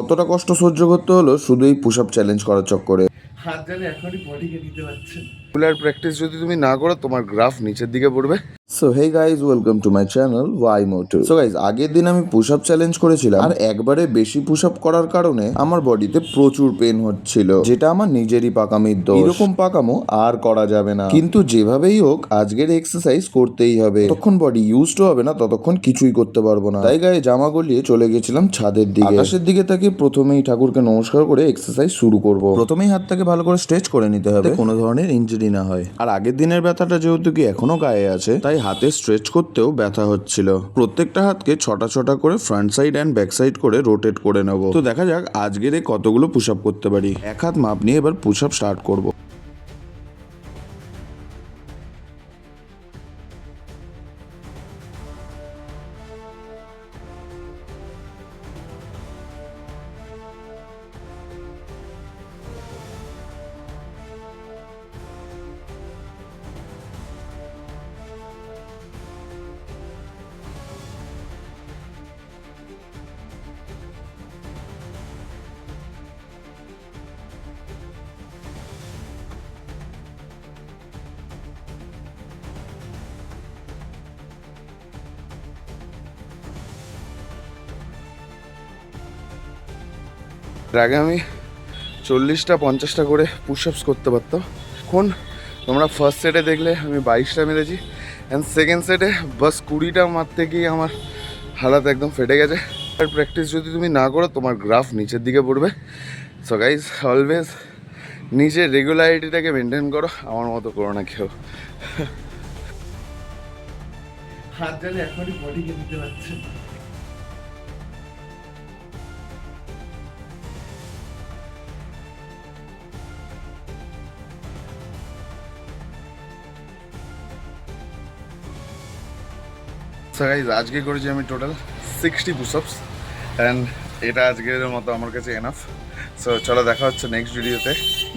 কতটা কষ্ট সহ্য করতে হলো শুধু এই পুশ আপ চ্যালেঞ্জ করার চক্করে। হাত জালে এখনই বডিকে নিতে পারছেন। রেগুলার প্র্যাকটিস যদি তুমি না করো তোমার গ্রাফ নিচের দিকে পড়বে। So hey guys, welcome to my channel Y Motu. So guys, আগের দিন আমি পুশ আপ চ্যালেঞ্জ করেছিলাম আর একবারে বেশি পুশ আপ করার কারণে আমার বডিতে প্রচুর পেন হচ্ছিল, যেটা আমার নিজেরই পাকামির দোষ। এরকম পাকামো আর করা যাবে না, কিন্তু যেভাবেই হোক আজকের এক্সারসাইজ করতেই হবে। যতক্ষণ বডি ইউজড হবে না ততক্ষণ কিছুই করতে পারবো না। তাই গায়ে জামা গলিয়ে চলে গেছিলাম ছাদের দিকে। আকাশের দিকে তাকিয়ে প্রথমেই ঠাকুরকে নমস্কার করে এক্সারসাইজ শুরু করব। প্রথমেই হাতটাকে ভালো করে স্ট্রেচ করে নিতে হবে, কোনো ধরনের ইনজুরি না হয়। আর আগের দিনের ব্যথাটা যেহেতু কি এখনো গায়ে আছে, তাই হাতে স্ট্রেচ করতেও ব্যথা হচ্ছিল। প্রত্যেকটা হাতকে ছটা ছটা করে front side and back side করে রোটেট করে নেব। তো দেখা যাক আজকের এই কতগুলো পুশ আপ করতে পারি। এক হাত মাপ নিয়ে এবার পুশ আপ স্টার্ট করব। আগে আমি 40টা 50টা করে পুশ আপস করতে পারতাম। এখন তোমরা ফার্স্ট সেটে দেখলে আমি 22টা মেরেছি, অ্যান্ড সেকেন্ড সেটে বাস 20টা মারতে গিয়ে আমার হালাত একদম ফেটে গেছে। আর প্র্যাকটিস যদি তুমি না করো তোমার গ্রাফ নিচের দিকে পড়বে। সো গাইজ, অলওয়েজ নিজের রেগুলারিটিটাকে মেনটেন করো, আমার মতো করো না কেউ। হাত জালে এখনই বডিকে নিতে পারছেন। সো গাইজ, আজকে করেছি আমি টোটাল 60 পুশ আপস, অ্যান্ড এটা আজকের মতো আমার কাছে এনাফ। সো চলো দেখা হচ্ছে নেক্সট ভিডিওতে,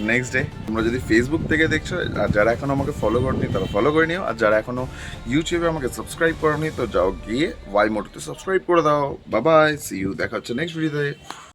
নেক্সট ডে। তোমরা যদি ফেসবুক থেকে দেখছো আর যারা এখনো আমাকে ফলো করনি তারা ফলো করে নিও, আর যারা এখনো ইউটিউবে আমাকে সাবস্ক্রাইব করনি তো যাও গিয়ে ওয়াই মোটোতে সাবস্ক্রাইব করে দাও। বাই বাই, সি ইউ, দেখা হচ্ছে নেক্সট ভিডিওতে।